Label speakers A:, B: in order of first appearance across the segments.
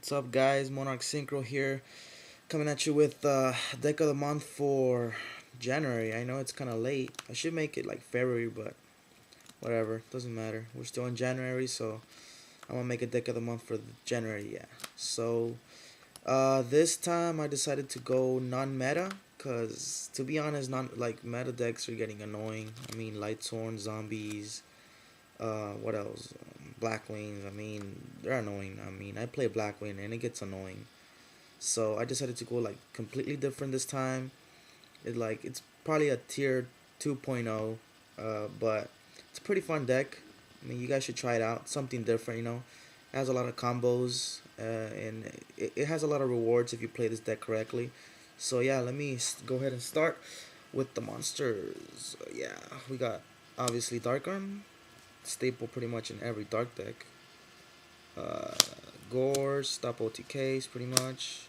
A: What's up, guys? Monarch Synchro here, coming at you with deck of the month for January. I know it's kind of late. I should make it like February, but whatever. Doesn't matter. We're still in January, so I'm gonna make a deck of the month for January. Yeah. So this time I decided to go non-meta, cause to be honest, non like meta decks are getting annoying. I mean, Lightsworn, zombies. What else? Black Wings. I mean, they're annoying. I mean, I play Black Wing and it gets annoying. So I decided to go like completely different this time. It's probably a tier 2.0, but it's a pretty fun deck. I mean, you guys should try it out. Something different, you know. It has a lot of combos, and it has a lot of rewards if you play this deck correctly. So yeah, let me go ahead and start with the monsters. Yeah, we got obviously Dark Arm, staple pretty much in every dark deck. Uh, Gore, stop OTKs pretty much.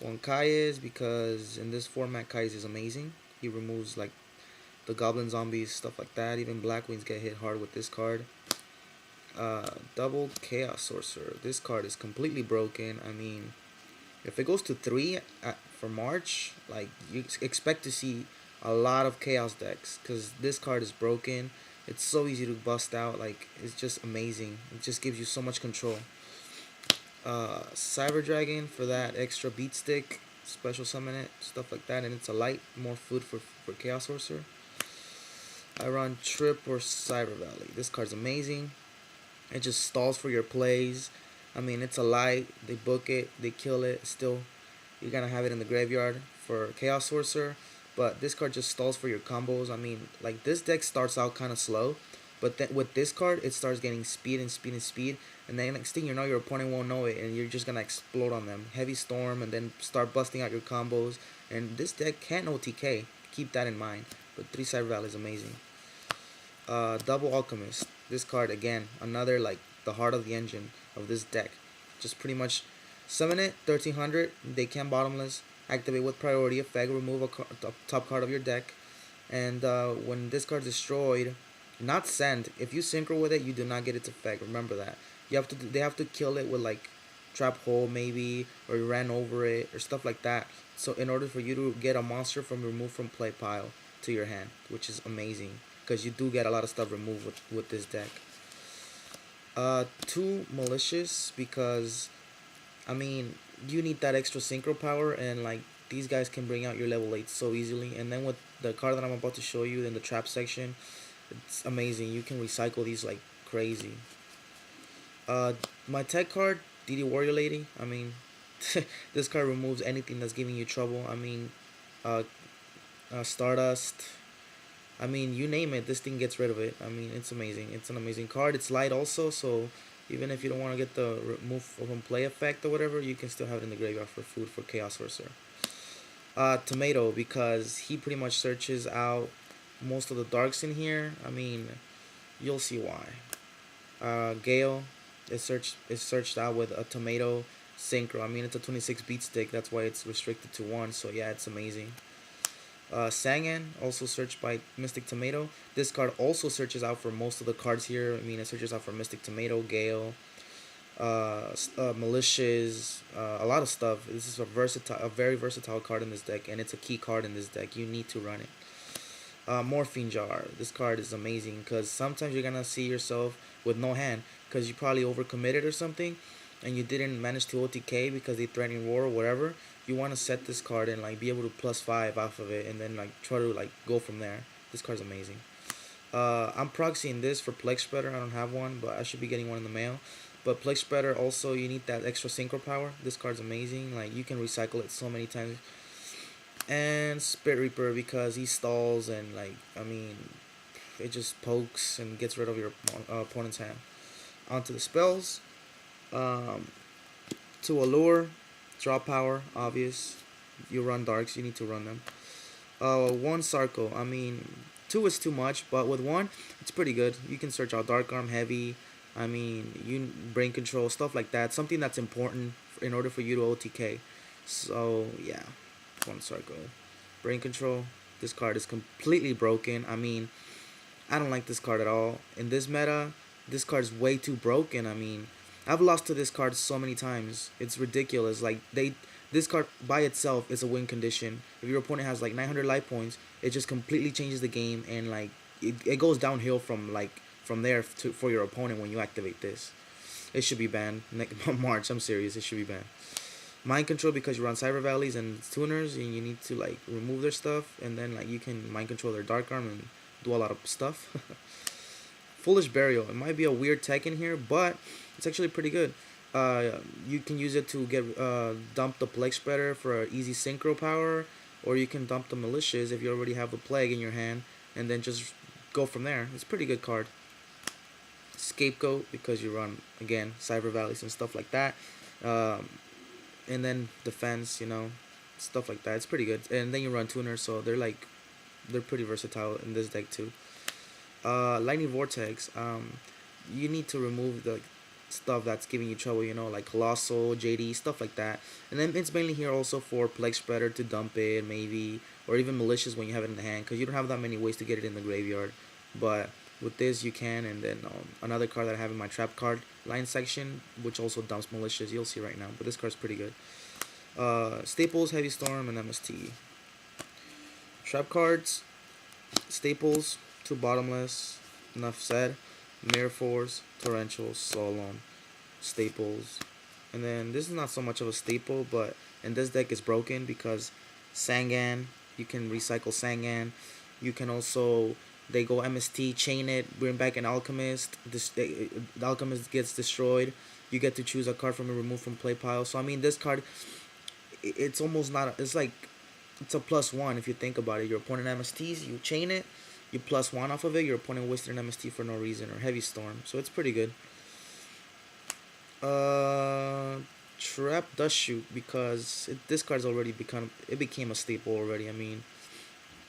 A: One Kai's because in this format Kai's is amazing. He removes like the goblin zombies, stuff like that. Even Black Wings get hit hard with this card. Double Chaos Sorcerer. This card is completely broken. I mean, if it goes to 3 for March, like you expect to see a lot of Chaos decks because this card is broken. It's so easy to bust out. Like it's just amazing. It just gives you so much control. Cyber Dragon for that extra beat stick, special summon it, stuff like that, and it's a light, more food for Chaos Sorcerer. I run Trip or Cyber Valley. This card's amazing. It just stalls for your plays. I mean, it's a light. They book it, they kill it. Still, you're gonna have it in the graveyard for Chaos Sorcerer. But this card just stalls for your combos. I mean, like this deck starts out kind of slow, but then with this card, it starts getting speed and speed and speed. And then next thing you know, your opponent won't know it, and you're just gonna explode on them. Heavy Storm, and then start busting out your combos. And this deck can't OTK. Keep that in mind. But 3 Cyber Valley is amazing. Double Alchemist. This card again, another like the heart of the engine of this deck. Just pretty much summon it, 1300. They can bottomless. Activate with priority effect. Remove a top card of your deck. And when this card is destroyed, not send. If you synchro with it, you do not get its effect. Remember that. They have to kill it with like trap hole maybe, or you ran over it or stuff like that. So in order for you to get a monster from removed from play pile to your hand, which is amazing because you do get a lot of stuff removed with this deck. Two malicious because I mean you need that extra synchro power, and like these guys can bring out your level 8 so easily. And then with the card that I'm about to show you in the trap section, it's amazing. You can recycle these like crazy. Uh, my tech card, DD Warrior Lady. I mean, this card removes anything that's giving you trouble. I mean, uh, Stardust. I mean, you name it, this thing gets rid of it. I mean, it's amazing. It's an amazing card. It's light also, so even if you don't want to get the remove from play effect or whatever, you can still have it in the graveyard for food for Chaos Sorcerer. Tomato, because he pretty much searches out most of the darks in here. I mean, you'll see why. Gale is searched out with a tomato synchro. I mean, it's a 26 beat stick. That's why it's restricted to 1. So yeah, it's amazing. Sangan, also searched by Mystic Tomato. This card also searches out for most of the cards here. I mean, it searches out for Mystic Tomato, Gale, Malicious, a lot of stuff. This is a very versatile card in this deck, and it's a key card in this deck. You need to run it. Morphine Jar. This card is amazing because sometimes you're gonna see yourself with no hand because you probably overcommitted or something, and you didn't manage to OTK because they threatened war or whatever. You want to set this card and like be able to +5 off of it, and then like try to like go from there. This card's amazing. I'm proxying this for Plague Spreader. I don't have one, but I should be getting one in the mail. But Plague Spreader also, you need that extra synchro power. This card's amazing. Like you can recycle it so many times. And Spirit Reaper because he stalls, and like I mean, it just pokes and gets rid of your opponent's hand. Onto the spells. Um, to allure, draw power, obvious. You run darks, you need to run them. One Sarko. I mean, two is too much, but with one, it's pretty good. You can search out Dark Arm, Heavy. I mean, you brain control, stuff like that. Something that's important in order for you to OTK. So yeah, one Sarko. Brain control. This card is completely broken. I mean, I don't like this card at all. In this meta, this card is way too broken. I mean, I've lost to this card so many times. It's ridiculous. Like this card by itself is a win condition. If your opponent has like 900 life points, it just completely changes the game, and like it goes downhill from from there to for your opponent when you activate this. It should be banned. March, I'm serious. It should be banned. Mind control, because you run Cyber Valleys and tuners, and you need to like remove their stuff, and then like you can mind control their Dark Arm and do a lot of stuff. Foolish Burial. It might be a weird tech in here, but it's actually pretty good. You can use it to get dump the Plague Spreader for an easy synchro power, or you can dump the Malicious if you already have the Plague in your hand, and then just go from there. It's a pretty good card. Scapegoat, because you run again Cyber Valleys and stuff like that. And then defense, stuff like that. It's pretty good. And then you run tuners, so they're pretty versatile in this deck too. Lightning Vortex. You need to remove the stuff that's giving you trouble, like Colossal, JD, stuff like that. And then it's mainly here also for Plague Spreader to dump it, maybe, or even Malicious when you have it in the hand, because you don't have that many ways to get it in the graveyard. But with this you can. And then another card that I have in my trap card line section, which also dumps Malicious, you'll see right now, but this card's pretty good. Staples, Heavy Storm, and MST. Trap cards, Staples, 2 Bottomless, enough said. Mirror Force, Torrential, Solon, Staples. And then this is not so much of a staple, but in this deck is broken because Sangan, you can recycle Sangan. You can also, they go MST, chain it, bring back an Alchemist. The Alchemist gets destroyed. You get to choose a card from a remove from play pile. So I mean, this card, it's almost not. It's like it's a +1 if you think about it. Your opponent MSTs, you chain it, you +1 off of it. Your opponent wasted an MST for no reason, or Heavy Storm. So it's pretty good. Trap Dust Shoot, because this card's already became a staple already. I mean,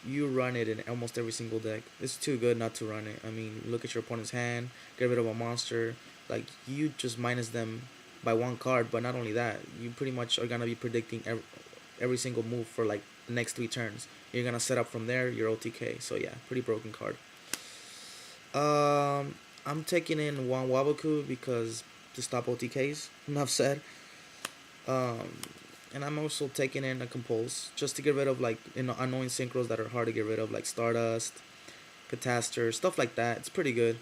A: you run it in almost every single deck. It's too good not to run it. I mean, look at your opponent's hand, get rid of a monster. Like, you just minus them by 1 card, but not only that, you pretty much are gonna be predicting every single move for like the next 3 turns. You're gonna set up from there your OTK. So yeah, pretty broken card. I'm taking in 1 Waboku because to stop OTKs. Enough said. And I'm also taking in a Compulse just to get rid of like annoying synchros that are hard to get rid of, like Stardust, Catastor, stuff like that. It's pretty good.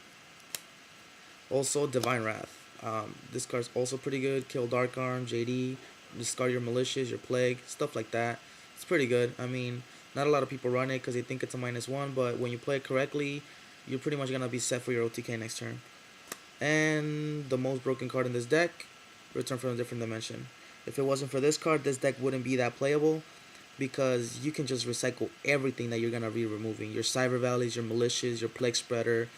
A: Also Divine Wrath. This card's also pretty good. Kill Dark Arm, JD, discard your Malicious, your Plague, stuff like that. It's pretty good. I mean, not a lot of people run it because they think it's a -1, but when you play it correctly, you're pretty much gonna be set for your OTK next turn. And the most broken card in this deck, Return from a Different Dimension. If it wasn't for this card, this deck wouldn't be that playable, because you can just recycle everything that you're gonna be removing. Your Cyber Valleys, your Malicious, your Plague Spreader,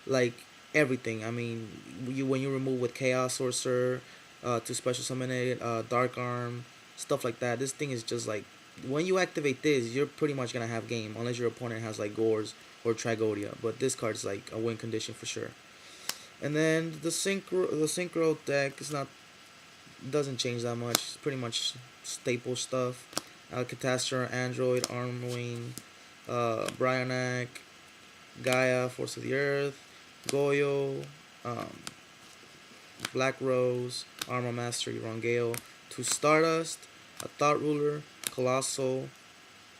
A: like everything. I mean, when you remove with Chaos Sorcerer, to special summon it, Dark Arm, stuff like that. This thing is just like, when you activate this, you're pretty much gonna have game, unless your opponent has like Gores or Tragodia. But this card's like a win condition for sure. And then the synchro deck is not, doesn't change that much. It's pretty much staple stuff. Catastor, Android, Armwing, Brionac, Gaia, Force of the Earth, Goyo, Black Rose, Armor Master, Rongale, 2 Stardust, a Thought Ruler, Colossal,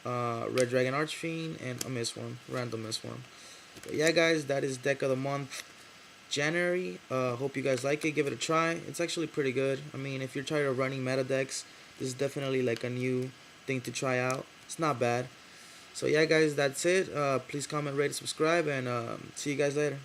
A: Red Dragon Archfiend, and a Mistworm, random Mistworm. But yeah, guys, that is deck of the month, January. Hope you guys like it. Give it a try. It's actually pretty good. I mean, if you're tired of running meta decks, this is definitely like a new thing to try out. It's not bad. So yeah, guys, that's it. Please comment, rate, subscribe, and see you guys later.